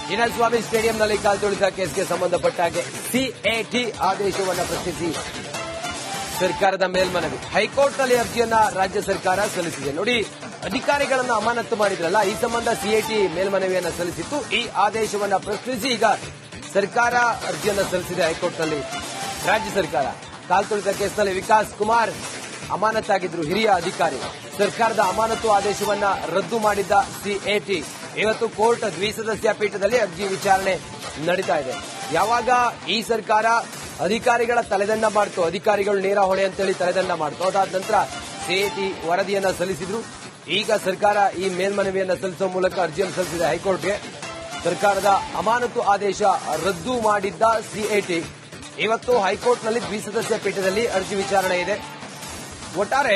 ಚಿನ್ನಸ್ವಾಮಿ ಸ್ಟೇಡಿಯಂನಲ್ಲಿ ಕಾಲ್ತುಳಿತ ಕೇಸ್ಗೆ ಸಂಬಂಧಪಟ್ಟ ಹಾಗೆ ಸಿಎಟಿ ಆದೇಶವನ್ನು ಪ್ರಶ್ನಿಸಿ ಸರ್ಕಾರದ ಮೇಲ್ಮನವಿ. ಹೈಕೋರ್ಟ್ನಲ್ಲಿ ಅರ್ಜಿಯನ್ನ ರಾಜ್ಯ ಸರ್ಕಾರ ಸಲ್ಲಿಸಿದೆ. ನೋಡಿ, ಅಧಿಕಾರಿಗಳನ್ನು ಅಮಾನತು ಮಾಡಿದ್ರಲ್ಲ, ಈ ಸಂಬಂಧ ಸಿಎಟಿ ಮೇಲ್ಮನವಿಯನ್ನು ಸಲ್ಲಿಸಿತ್ತು. ಈ ಆದೇಶವನ್ನು ಪ್ರಶ್ನಿಸಿ ಈಗ ಸರ್ಕಾರ ಅರ್ಜಿಯನ್ನು ಸಲ್ಲಿಸಿದೆ ಹೈಕೋರ್ಟ್ನಲ್ಲಿ. ರಾಜ್ಯ ಸರ್ಕಾರ ಕಾಲ್ತುಳಿತ ಕೇಸ್ನಲ್ಲಿ ವಿಕಾಸ್ ಕುಮಾರ್ ಅಮಾನತಾಗಿದ್ರು, ಹಿರಿಯ ಅಧಿಕಾರಿ. ಸರ್ಕಾರದ ಅಮಾನತು ಆದೇಶವನ್ನ ರದ್ದು ಮಾಡಿದ್ದ ಸಿಎಟಿ ಇವತ್ತು ಕೋರ್ಟ್ ದ್ವಿಸದಸ್ಯ ಪೀಠದಲ್ಲಿ ಅರ್ಜಿ ವಿಚಾರಣೆ ನಡೀತಾ ಇದೆ. ಯಾವಾಗ ಈ ಸರ್ಕಾರ ಅಧಿಕಾರಿಗಳ ತಲೆದಂಡ ಮಾಡ್ತು, ಅಧಿಕಾರಿಗಳು ನೇರ ಹೊಣೆ ಅಂತೇಳಿ ತಲೆದಂಡ ಮಾಡ್ತು, ಅದಾದ ನಂತರ ಸಿಎಟಿ ವರದಿಯನ್ನ ಸಲ್ಲಿಸಿದ್ರು. ಈಗ ಸರ್ಕಾರ ಈ ಮೇಲ್ಮನವಿಯನ್ನ ಸಲ್ಲಿಸುವ ಮೂಲಕ ಅರ್ಜಿಯನ್ನು ಸಲ್ಲಿಸಿದೆ ಹೈಕೋರ್ಟ್ಗೆ. ಸರ್ಕಾರದ ಅಮಾನತು ಆದೇಶ ರದ್ದು ಮಾಡಿದ್ದ ಸಿಎಟಿ ಇವತ್ತು ಹೈಕೋರ್ಟ್ನಲ್ಲಿ ದ್ವಿಸದಸ್ಯ ಪೀಠದಲ್ಲಿ ಅರ್ಜಿ ವಿಚಾರಣೆ ಇದೆ. ಒಟ್ಟಾರೆ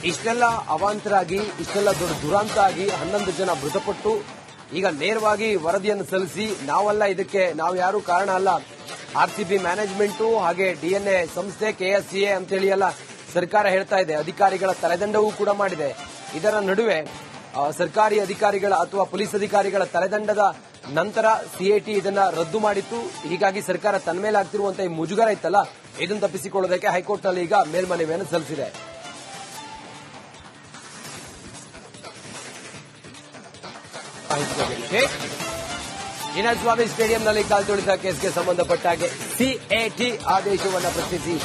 ಇಷ್ಟೆಲ್ಲ ಅವಾಂತರಾಗಿ, ಇಷ್ಟೆಲ್ಲ ದೊಡ್ಡ ದುರಂತ ಆಗಿ 11 ಜನ ಮೃತಪಟ್ಟು ಈಗ ನೇರವಾಗಿ ವರದಿಯನ್ನು ಸಲ್ಲಿಸಿ ನಾವಲ್ಲ ಇದಕ್ಕೆ, ನಾವು ಯಾರು ಕಾರಣ ಅಲ್ಲ, ಆರ್ಸಿಬಿ ಮ್ಯಾನೇಜ್ಮೆಂಟು ಹಾಗೆ ಡಿಎನ್ಎ ಸಂಸ್ಥೆ ಕೆಎಸ್ಸಿಎ ಅಂತೇಳಿ ಎಲ್ಲ ಸರ್ಕಾರ ಹೇಳ್ತಾ ಇದೆ. ಅಧಿಕಾರಿಗಳ ತಲೆದಂಡವೂ ಕೂಡ ಮಾಡಿದೆ. ಇದರ ನಡುವೆ ಸರ್ಕಾರಿ ಅಧಿಕಾರಿಗಳ ಅಥವಾ ಪೊಲೀಸ್ ಅಧಿಕಾರಿಗಳ ತಲೆದಂಡದ ನಂತರ ಸಿಎಟಿ ಇದನ್ನ ರದ್ದು ಮಾಡಿತ್ತು. ಹೀಗಾಗಿ ಸರ್ಕಾರ ತನ್ನ ಮೇಲೆ ಆಗ್ತಿರುವಂತಹ ಈ ಮುಜುಗರ ಇತ್ತಲ್ಲ, ಇದನ್ನು ತಪ್ಪಿಸಿಕೊಳ್ಳೋದಕ್ಕೆ ಹೈಕೋರ್ಟ್ನಲ್ಲಿ ಈಗ ಮೇಲ್ಮನವಿಯನ್ನು ಸಲ್ಲಿಸಿದೆ. ಚಿನ್ನಸ್ವಾಮಿ ಸ್ಟೇಡಿಯಂನಲ್ಲಿ ಕಾಲ್ತುಳಿತ ಕೇಸ್ಗೆ ಸಂಬಂಧಪಟ್ಟ ಹಾಗೆ ಸಿಎಟಿ ಆದೇಶವನ್ನು ಪ್ರಶ್ನಿಸಿ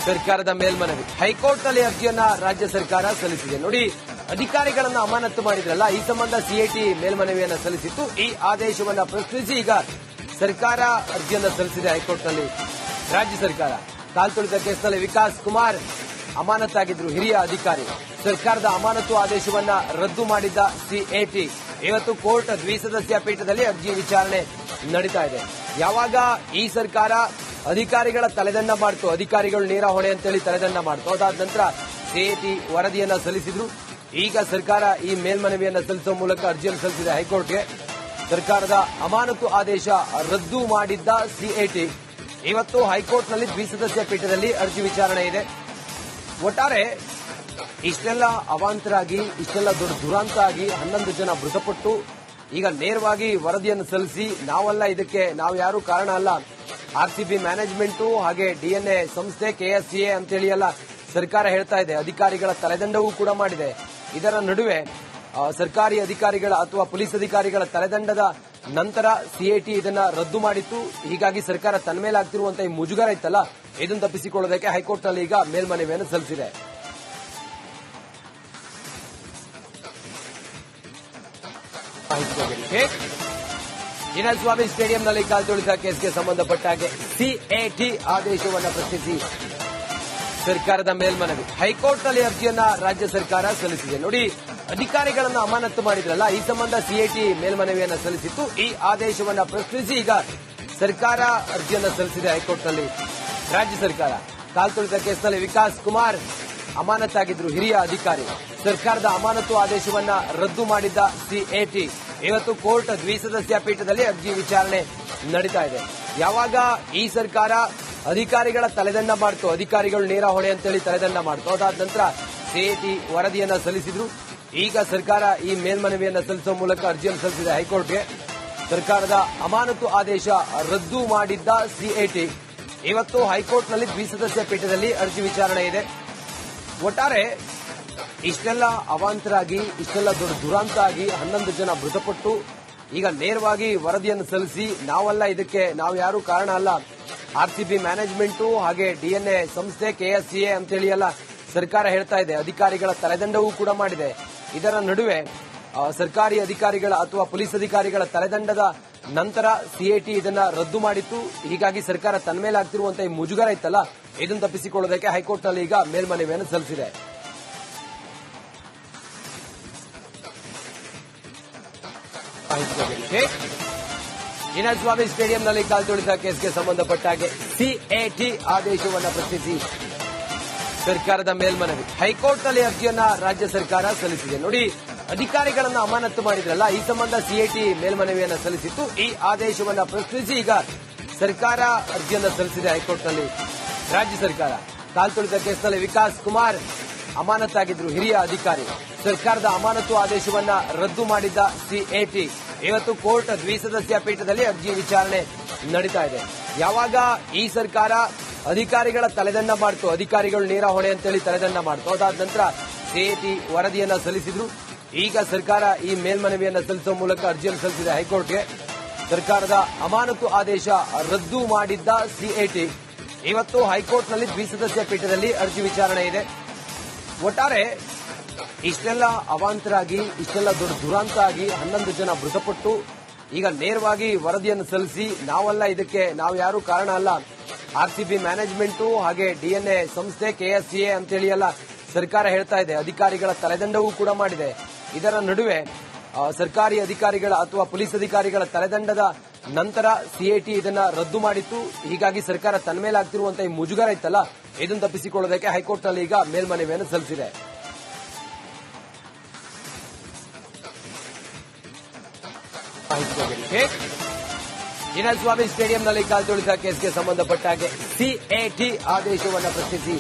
ಸರ್ಕಾರದ ಮೇಲ್ಮನವಿ. ಹೈಕೋರ್ಟ್ನಲ್ಲಿ ಅರ್ಜಿಯನ್ನ ರಾಜ್ಯ ಸರ್ಕಾರ ಸಲ್ಲಿಸಿದೆ. ನೋಡಿ, ಅಧಿಕಾರಿಗಳನ್ನು ಅಮಾನತು ಮಾಡಿದ್ರಲ್ಲ, ಈ ಸಂಬಂಧ ಸಿಎಟಿ ಮೇಲ್ಮನವಿಯನ್ನು ಸಲ್ಲಿಸಿತ್ತು. ಈ ಆದೇಶವನ್ನು ಪ್ರಶ್ನಿಸಿ ಈಗ ಸರ್ಕಾರ ಅರ್ಜಿಯನ್ನು ಸಲ್ಲಿಸಿದೆ ಹೈಕೋರ್ಟ್ನಲ್ಲಿ. ರಾಜ್ಯ ಸರ್ಕಾರ ಕಾಲ್ತುಳಿತ ಕೇಸ್ನಲ್ಲಿ ವಿಕಾಸ್ ಕುಮಾರ್ ಅಮಾನತಾಗಿದ್ರು, ಹಿರಿಯ ಅಧಿಕಾರಿ. ಸರ್ಕಾರದ ಅಮಾನತು ಆದೇಶವನ್ನ ರದ್ದು ಮಾಡಿದ್ದ ಸಿಎಟಿ ಇವತ್ತು ಕೋರ್ಟ್ ದ್ವಿಸದಸ್ಯ ಪೀಠದಲ್ಲಿ ಅರ್ಜಿ ವಿಚಾರಣೆ ನಡೀತಾ ಇದೆ. ಯಾವಾಗ ಈ ಸರ್ಕಾರ ಅಧಿಕಾರಿಗಳ ತಲೆದಂಡ ಮಾಡ್ತು, ಅಧಿಕಾರಿಗಳು ನೇರ ಹೊಣೆ ಅಂತೇಳಿ ತಲೆದಂಡ ಮಾಡ್ತು, ಅದಾದ ನಂತರ ಸಿಎಟಿ ವರದಿಯನ್ನ ಸಲ್ಲಿಸಿದ್ರು. ಈಗ ಸರ್ಕಾರ ಈ ಮೇಲ್ಮನವಿಯನ್ನು ಸಲ್ಲಿಸುವ ಮೂಲಕ ಅರ್ಜಿಯನ್ನು ಸಲ್ಲಿಸಿದೆ ಹೈಕೋರ್ಟ್ಗೆ. ಸರ್ಕಾರದ ಅಮಾನತು ಆದೇಶ ರದ್ದು ಮಾಡಿದ್ದ ಸಿಎಟಿ ಇವತ್ತು ಹೈಕೋರ್ಟ್ನಲ್ಲಿ ದ್ವಿಸದಸ್ಯ ಪೀಠದಲ್ಲಿ ಅರ್ಜಿ ವಿಚಾರಣೆ ಇದೆ. ಒಟ್ಟಾರೆ ಇಷ್ಟೆಲ್ಲ ಅವಾಂತರಾಗಿ, ಇಷ್ಟೆಲ್ಲ ದೊಡ್ಡ ದುರಂತ ಆಗಿ 11 ಜನ ಮೃತಪಟ್ಟು ಈಗ ನೇರವಾಗಿ ವರದಿಯನ್ನು ಸಲ್ಲಿಸಿ ನಾವಲ್ಲ ಇದಕ್ಕೆ, ನಾವು ಯಾರು ಕಾರಣ ಅಲ್ಲ, ಆರ್ಸಿಬಿ ಮ್ಯಾನೇಜ್ಮೆಂಟು ಹಾಗೆ ಡಿಎನ್ಎ ಸಂಸ್ಥೆ ಕೆಎಸ್ಸಿಎ ಅಂತೇಳಿ ಎಲ್ಲ ಸರ್ಕಾರ ಹೇಳ್ತಾ ಇದೆ. ಅಧಿಕಾರಿಗಳ ತಲೆದಂಡವೂ ಕೂಡ ಮಾಡಿದೆ. ಇದರ ನಡುವೆ ಸರ್ಕಾರಿ ಅಧಿಕಾರಿಗಳ ಅಥವಾ ಪೊಲೀಸ್ ಅಧಿಕಾರಿಗಳ ತಲೆದಂಡದ ನಂತರ ಸಿಎಟಿ ಇದನ್ನ ರದ್ದು ಮಾಡಿತ್ತು. ಹೀಗಾಗಿ ಸರ್ಕಾರ ತನ್ನ ಮೇಲೆ ಆಗ್ತಿರುವಂತಹ ಈ ಮುಜುಗರ ಇತ್ತಲ್ಲ, ಇದನ್ನು ತಪ್ಪಿಸಿಕೊಳ್ಳೋದಕ್ಕೆ ಹೈಕೋರ್ಟ್ನಲ್ಲಿ ಈಗ ಮೇಲ್ಮನವಿಯನ್ನು ಸಲ್ಲಿಸಿದೆ. ಚಿನ್ನಸ್ವಾಮಿ ಸ್ಟೇಡಿಯಂನಲ್ಲಿ ಕಾಲ್ತುಳಿತ ಕೇಸ್ಗೆ ಸಂಬಂಧಪಟ್ಟ ಹಾಗೆ ಸಿಎಟಿ ಆದೇಶವನ್ನು ಪ್ರಶ್ನಿಸಿ ಸರ್ಕಾರದ ಮೇಲ್ಮನವಿ. ಹೈಕೋರ್ಟ್ನಲ್ಲಿ ಅರ್ಜಿಯನ್ನ ರಾಜ್ಯ ಸರ್ಕಾರ ಸಲ್ಲಿಸಿದೆ. ನೋಡಿ, ಅಧಿಕಾರಿಗಳನ್ನು ಅಮಾನತು ಮಾಡಿದ್ರಲ್ಲ, ಈ ಸಂಬಂಧ ಸಿಎಟಿ ಮೇಲ್ಮನವಿಯನ್ನು ಸಲ್ಲಿಸಿತ್ತು. ಈ ಆದೇಶವನ್ನು ಪ್ರಶ್ನಿಸಿ ಈಗ ಸರ್ಕಾರ ಅರ್ಜಿಯನ್ನು ಸಲ್ಲಿಸಿದೆ ಹೈಕೋರ್ಟ್ನಲ್ಲಿ. ರಾಜ್ಯ ಸರ್ಕಾರ ಕಾಲ್ತುಳಿತ ಕೇಸ್ನಲ್ಲಿ ವಿಕಾಸ್ ಕುಮಾರ್ ಅಮಾನತಾಗಿದ್ರು, ಹಿರಿಯ ಅಧಿಕಾರಿ. ಸರ್ಕಾರದ ಅಮಾನತು ಆದೇಶವನ್ನ ರದ್ದು ಮಾಡಿದ್ದ ಸಿಎಟಿ ಇವತ್ತು ಕೋರ್ಟ್ ದ್ವಿಸದಸ್ಯ ಪೀಠದಲ್ಲಿ ಅರ್ಜಿ ವಿಚಾರಣೆ ನಡೀತಾ ಇದೆ. ಯಾವಾಗ ಈ ಸರ್ಕಾರ ಅಧಿಕಾರಿಗಳ ತಲೆದಂಡ ಮಾಡ್ತು, ಅಧಿಕಾರಿಗಳು ನೇರ ಹೊಣೆ ಅಂತೇಳಿ ತಲೆದಂಡ ಮಾಡ್ತು, ಅದಾದ ನಂತರ ಸಿಎಟಿ ವರದಿಯನ್ನ ಸಲ್ಲಿಸಿದ್ರು. ಈಗ ಸರ್ಕಾರ ಈ ಮೇಲ್ಮನವಿಯನ್ನು ಸಲ್ಲಿಸುವ ಮೂಲಕ ಅರ್ಜಿಯನ್ನು ಸಲ್ಲಿಸಿದೆ ಹೈಕೋರ್ಟ್ಗೆ. ಸರ್ಕಾರದ ಅಮಾನತು ಆದೇಶ ರದ್ದು ಮಾಡಿದ್ದ ಸಿಎಟಿ ಇವತ್ತು ಹೈಕೋರ್ಟ್ನಲ್ಲಿ ದ್ವಿಸದಸ್ಯ ಪೀಠದಲ್ಲಿ ಅರ್ಜಿ ವಿಚಾರಣೆ ಇದೆ. ಒಟ್ಟಾರೆ ಇಷ್ಟೆಲ್ಲ ಅವಾಂತರಾಗಿ, ಇಷ್ಟೆಲ್ಲ ದೊಡ್ಡ ದುರಂತ ಆಗಿ 11 ಜನ ಮೃತಪಟ್ಟು ಈಗ ನೇರವಾಗಿ ವರದಿಯನ್ನು ಸಲ್ಲಿಸಿ ನಾವಲ್ಲ ಇದಕ್ಕೆ, ನಾವು ಯಾರು ಕಾರಣ ಅಲ್ಲ, ಆರ್ಸಿಬಿ ಮ್ಯಾನೇಜ್ಮೆಂಟು ಹಾಗೆ ಡಿಎನ್ಎ ಸಂಸ್ಥೆ ಕೆಎಸ್ಸಿಎ ಅಂತೇಳಿ ಎಲ್ಲ ಸರ್ಕಾರ ಹೇಳ್ತಾ ಇದೆ. ಅಧಿಕಾರಿಗಳ ತಲೆದಂಡವೂ ಕೂಡ ಮಾಡಿದೆ. ಇದರ ನಡುವೆ ಸರ್ಕಾರಿ ಅಧಿಕಾರಿಗಳ ಅಥವಾ ಪೊಲೀಸ್ ಅಧಿಕಾರಿಗಳ ತಲೆದಂಡದ ನಂತರ ಸಿಎಟಿ ಇದನ್ನ ರದ್ದು ಮಾಡಿತ್ತು. ಹೀಗಾಗಿ ಸರ್ಕಾರ ತನ್ನ ಮೇಲೆ ಆಗ್ತಿರುವಂತಹ ಈ ಮುಜುಗರ ಇತ್ತಲ್ಲ, ಇದನ್ನು ತಪ್ಪಿಸಿಕೊಳ್ಳೋದಕ್ಕೆ ಹೈಕೋರ್ಟ್ನಲ್ಲಿ ಈಗ ಮೇಲ್ಮನವಿಯನ್ನು ಸಲ್ಲಿಸಿದೆ. ಚಿನ್ನಸ್ವಾಮಿ ಸ್ಟೇಡಿಯಂನಲ್ಲಿ ಕಾಲ್ತುಳಿತ ಕೇಸ್ಗೆ ಸಂಬಂಧಪಟ್ಟ ಹಾಗೆ ಸಿಎಟಿ ಆದೇಶವನ್ನು ಪ್ರಶ್ನಿಸಿ ಸರ್ಕಾರದ ಮೇಲ್ಮನವಿ. ಹೈಕೋರ್ಟ್ನಲ್ಲಿ ಅರ್ಜಿಯನ್ನ ರಾಜ್ಯ ಸರ್ಕಾರ ಸಲ್ಲಿಸಿದೆ. ನೋಡಿ, ಅಧಿಕಾರಿಗಳನ್ನು ಅಮಾನತು ಮಾಡಿದ್ರಲ್ಲ, ಈ ಸಂಬಂಧ ಸಿಎಟಿ ಮೇಲ್ಮನವಿಯನ್ನು ಸಲ್ಲಿಸಿತ್ತು. ಈ ಆದೇಶವನ್ನು ಪ್ರಶ್ನಿಸಿ ಈಗ ಸರ್ಕಾರ ಅರ್ಜಿಯನ್ನು ಸಲ್ಲಿಸಿದೆ ಹೈಕೋರ್ಟ್ನಲ್ಲಿ. ರಾಜ್ಯ ಸರ್ಕಾರ ಕಾಲ್ತುಳಿತ ಕೇಸ್ನಲ್ಲಿ ವಿಕಾಸ್ ಕುಮಾರ್ ಅಮಾನತಾಗಿದ್ರು, ಹಿರಿಯ ಅಧಿಕಾರಿ. ಸರ್ಕಾರದ ಅಮಾನತು ಆದೇಶವನ್ನ ರದ್ದು ಮಾಡಿದ್ದ ಸಿಎಟಿ ಇವತ್ತು ಕೋರ್ಟ್ ದ್ವಿಸದಸ್ಯ ಪೀಠದಲ್ಲಿ ಅರ್ಜಿ ವಿಚಾರಣೆ ನಡೀತಾ ಇದೆ. ಯಾವಾಗ ಈ ಸರ್ಕಾರ ಅಧಿಕಾರಿಗಳ ತಲೆದಂಡ ಮಾಡ್ತು, ಅಧಿಕಾರಿಗಳು ನೇರ ಹೊಣೆ ಅಂತೇಳಿ ತಲೆದಂಡ ಮಾಡ್ತು, ಅದಾದ ನಂತರ ಸಿಎಟಿ ವರದಿಯನ್ನ ಸಲ್ಲಿಸಿದ್ರು. ಈಗ ಸರ್ಕಾರ ಈ ಮೇಲ್ಮನವಿಯನ್ನ ಸಲ್ಲಿಸುವ ಮೂಲಕ ಅರ್ಜಿಯನ್ನು ಸಲ್ಲಿಸಿದೆ ಹೈಕೋರ್ಟ್ಗೆ. ಸರ್ಕಾರದ ಅಮಾನತು ಆದೇಶ ರದ್ದು ಮಾಡಿದ್ದ ಸಿಎಟಿ ಇವತ್ತು ಹೈಕೋರ್ಟ್ನಲ್ಲಿ ದ್ವಿಸದಸ್ಯ ಪೀಠದಲ್ಲಿ ಅರ್ಜಿ ವಿಚಾರಣೆ ಇದೆ. ಒಟ್ಟಾರೆ ಇಷ್ಟೆಲ್ಲ ಅವಾಂತರಾಗಿ, ಇಷ್ಟೆಲ್ಲ ದೊಡ್ಡ ದುರಂತ ಆಗಿ 11 ಜನ ಮೃತಪಟ್ಟು ಈಗ ನೇರವಾಗಿ ವರದಿಯನ್ನು ಸಲ್ಲಿಸಿ ನಾವಲ್ಲ ಇದಕ್ಕೆ, ನಾವು ಯಾರು ಕಾರಣ ಅಲ್ಲ, ಆರ್ಸಿಬಿ ಮ್ಯಾನೇಜ್ಮೆಂಟ್ ಹಾಗೆ ಡಿಎನ್ಎ ಸಂಸ್ಥೆ ಕೆಎಸ್ಸಿಎ ಅಂತೇಳಿ ಎಲ್ಲ ಸರ್ಕಾರ ಹೇಳ್ತಾ ಇದೆ. ಅಧಿಕಾರಿಗಳ ತಲೆದಂಡವೂ ಕೂಡ ಮಾಡಿದೆ. ಇದರ ನಡುವೆ ಸರ್ಕಾರಿ ಅಧಿಕಾರಿಗಳ ಅಥವಾ ಪೊಲೀಸ್ ಅಧಿಕಾರಿಗಳ ತಲೆದಂಡದ ನಂತರ ಸಿಎಟಿ ಇದನ್ನ ರದ್ದು ಮಾಡಿತ್ತು. ಹೀಗಾಗಿ ಸರ್ಕಾರ ತನ್ನ ಮೇಲಾಗ್ತಿರುವಂತಹ ಈ ಮುಜುಗರ ಇತ್ತಲ್ಲ, ಇದನ್ನು ತಪ್ಪಿಸಿಕೊಳ್ಳೋದಕ್ಕೆ ಹೈಕೋರ್ಟ್ನಲ್ಲಿ ಈಗ ಮೇಲ್ಮನವಿಯನ್ನು ಸಲ್ಲಿಸಿದೆ. ಚಿನ್ನಸ್ವಾಮಿ ಸ್ಟೇಡಿಯಂನಲ್ಲಿ ಕಾಲ್ತುಳಿತ ಕೇಸ್ಗೆ ಸಂಬಂಧಪಟ್ಟ ಹಾಗೆ ಸಿಎಟಿ ಆದೇಶವನ್ನು ಪ್ರಶ್ನಿಸಿ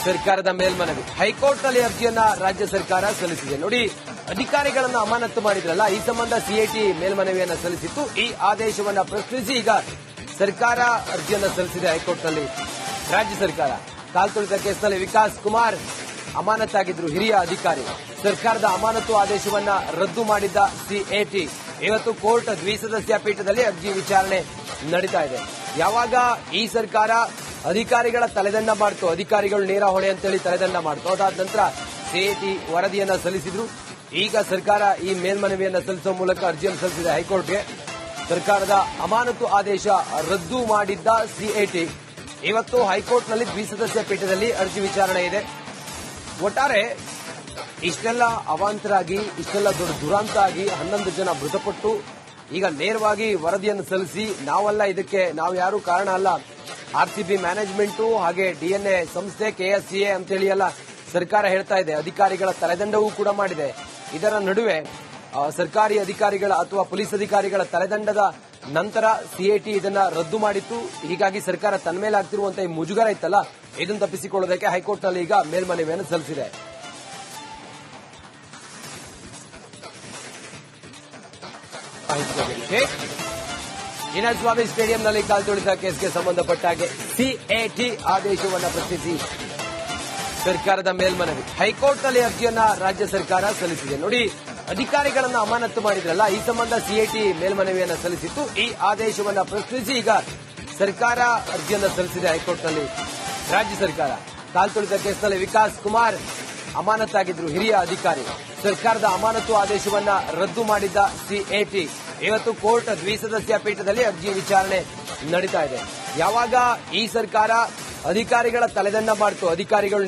ಸರ್ಕಾರದ ಮೇಲ್ಮನವಿ. ಹೈಕೋರ್ಟ್ನಲ್ಲಿ ಅರ್ಜಿಯನ್ನ ರಾಜ್ಯ ಸರ್ಕಾರ ಸಲ್ಲಿಸಿದೆ. ನೋಡಿ, ಅಧಿಕಾರಿಗಳನ್ನು ಅಮಾನತು ಮಾಡಿದ್ರಲ್ಲ, ಈ ಸಂಬಂಧ ಸಿಎಟಿ ಮೇಲ್ಮನವಿಯನ್ನ ಸಲ್ಲಿಸಿತ್ತು. ಈ ಆದೇಶವನ್ನ ಪ್ರಶ್ನಿಸಿ ಈಗ ಸರ್ಕಾರ ಅರ್ಜಿಯನ್ನ ಸಲ್ಲಿಸಿದೆ ಹೈಕೋರ್ಟ್ನಲ್ಲಿ. ರಾಜ್ಯ ಸರ್ಕಾರ ಕಾಲ್ತುಳಿತ ಕೇಸ್ನಲ್ಲಿ ವಿಕಾಸ್ ಕುಮಾರ್ ಅಮಾನತಾಗಿದ್ರು, ಹಿರಿಯ ಅಧಿಕಾರಿ. ಸರ್ಕಾರದ ಅಮಾನತು ಆದೇಶವನ್ನ ರದ್ದು ಮಾಡಿದ್ದ ಸಿಎಟಿ ಇವತ್ತು ಕೋರ್ಟ್ ದ್ವಿಸದಸ್ಯ ಪೀಠದಲ್ಲಿ ಅರ್ಜಿ ವಿಚಾರಣೆ ನಡೀತಾ ಇದೆ. ಯಾವಾಗ ಈ ಸರ್ಕಾರ ಅಧಿಕಾರಿಗಳ ತಲೆದಂಡ ಮಾಡ್ತು, ಅಧಿಕಾರಿಗಳು ನೇರ ಹೊಣೆ ಅಂತೇಳಿ ತಲೆದಂಡ ಮಾಡ್ತು, ಅದಾದ ನಂತರ ಸಿಎಟಿ ವರದಿಯನ್ನ ಸಲ್ಲಿಸಿದ್ರು. ಈಗ ಸರ್ಕಾರ ಈ ಮೇಲ್ಮನವಿಯನ್ನ ಸಲ್ಲಿಸುವ ಮೂಲಕ ಅರ್ಜಿಯನ್ನು ಸಲ್ಲಿಸಿದೆ ಹೈಕೋರ್ಟ್ಗೆ. ಸರ್ಕಾರದ ಅಮಾನತು ಆದೇಶ ರದ್ದು ಮಾಡಿದ್ದ ಸಿಎಟಿ ಇವತ್ತು ಹೈಕೋರ್ಟ್ನಲ್ಲಿ ದ್ವಿಸದಸ್ಯ ಪೀಠದಲ್ಲಿ ಅರ್ಜಿ ವಿಚಾರಣೆ ಇದೆ. ಒಟ್ಟಾರೆ ಇಷ್ಟೆಲ್ಲ ಅವಾಂತರಾಗಿ, ಇಷ್ಟೆಲ್ಲ ದೊಡ್ಡ ದುರಂತ ಆಗಿ 11 ಜನ ಮೃತಪಟ್ಟು ಈಗ ನೇರವಾಗಿ ವರದಿಯನ್ನು ಸಲ್ಲಿಸಿ ನಾವಲ್ಲ ಇದಕ್ಕೆ, ನಾವು ಯಾರು ಕಾರಣ ಅಲ್ಲ, ಆರ್ಸಿಬಿ ಮ್ಯಾನೇಜ್ಮೆಂಟ್ ಹಾಗೆ ಡಿಎನ್ಎ ಸಂಸ್ಥೆ ಕೆಎಸ್ಸಿಎ ಅಂತೇಳಿ ಎಲ್ಲ ಸರ್ಕಾರ ಹೇಳ್ತಾ ಇದೆ. ಅಧಿಕಾರಿಗಳ ತಲೆದಂಡವೂ ಕೂಡ ಮಾಡಿದೆ. ಇದರ ನಡುವೆ ಸರ್ಕಾರಿ ಅಧಿಕಾರಿಗಳ ಅಥವಾ ಪೊಲೀಸ್ ಅಧಿಕಾರಿಗಳ ತಲೆದಂಡದ ನಂತರ ಸಿಎಟಿ ಇದನ್ನ ರದ್ದು ಮಾಡಿತ್ತು. ಹೀಗಾಗಿ ಸರ್ಕಾರ ತನ್ನ ಮೇಲಾಗ್ತಿರುವಂತಹ ಈ ಮುಜುಗರ ಇತ್ತಲ್ಲ, ಇದನ್ನು ತಪ್ಪಿಸಿಕೊಳ್ಳೋದಕ್ಕೆ ಹೈಕೋರ್ಟ್ನಲ್ಲಿ ಈಗ ಮೇಲ್ಮನವಿಯನ್ನು ಸಲ್ಲಿಸಿದೆ. ಚಿನ್ನಸ್ವಾಮಿ ಸ್ಟೇಡಿಯಂನಲ್ಲಿ ಕಾಲ್ತುಳಿತ ಕೇಸ್ಗೆ ಸಂಬಂಧಪಟ್ಟ ಹಾಗೆ ಸಿಎಟಿ ಆದೇಶವನ್ನು ಪ್ರಶ್ನಿಸಿ ಸರ್ಕಾರದ ಮೇಲ್ಮನವಿ. ಹೈಕೋರ್ಟ್ನಲ್ಲಿ ಅರ್ಜಿಯನ್ನ ರಾಜ್ಯ ಸರ್ಕಾರ ಸಲ್ಲಿಸಿದೆ. ನೋಡಿ, ಅಧಿಕಾರಿಗಳನ್ನು ಅಮಾನತು ಮಾಡಿದ್ರಲ್ಲ, ಈ ಸಂಬಂಧ ಸಿಎಟಿ ಮೇಲ್ಮನವಿಯನ್ನ ಸಲ್ಲಿಸಿತ್ತು. ಈ ಆದೇಶವನ್ನ ಪ್ರಶ್ನಿಸಿ ಈಗ ಸರ್ಕಾರ ಅರ್ಜಿಯನ್ನ ಸಲ್ಲಿಸಿದೆ ಹೈಕೋರ್ಟ್ನಲ್ಲಿ. ರಾಜ್ಯ ಸರ್ಕಾರ ಕಾಲ್ತುಳಿತ ಕೇಸ್ನಲ್ಲಿ ವಿಕಾಸ್ ಕುಮಾರ್ ಅಮಾನತಾಗಿದ್ರು, ಹಿರಿಯ ಅಧಿಕಾರಿ. ಸರ್ಕಾರದ ಅಮಾನತು ಆದೇಶವನ್ನ ರದ್ದು ಮಾಡಿದ್ದ ಸಿಎಟಿ ಇವತ್ತು ಕೋರ್ಟ್ ದ್ವಿಸದಸ್ಯ ಪೀಠದಲ್ಲಿ ಅರ್ಜಿ ವಿಚಾರಣೆ ನಡೀತಾ ಇದೆ. ಯಾವಾಗ ಈ ಸರ್ಕಾರ ಅಧಿಕಾರಿಗಳ ತಲೆದಂಡ ಮಾಡ್ತು, ಅಧಿಕಾರಿಗಳು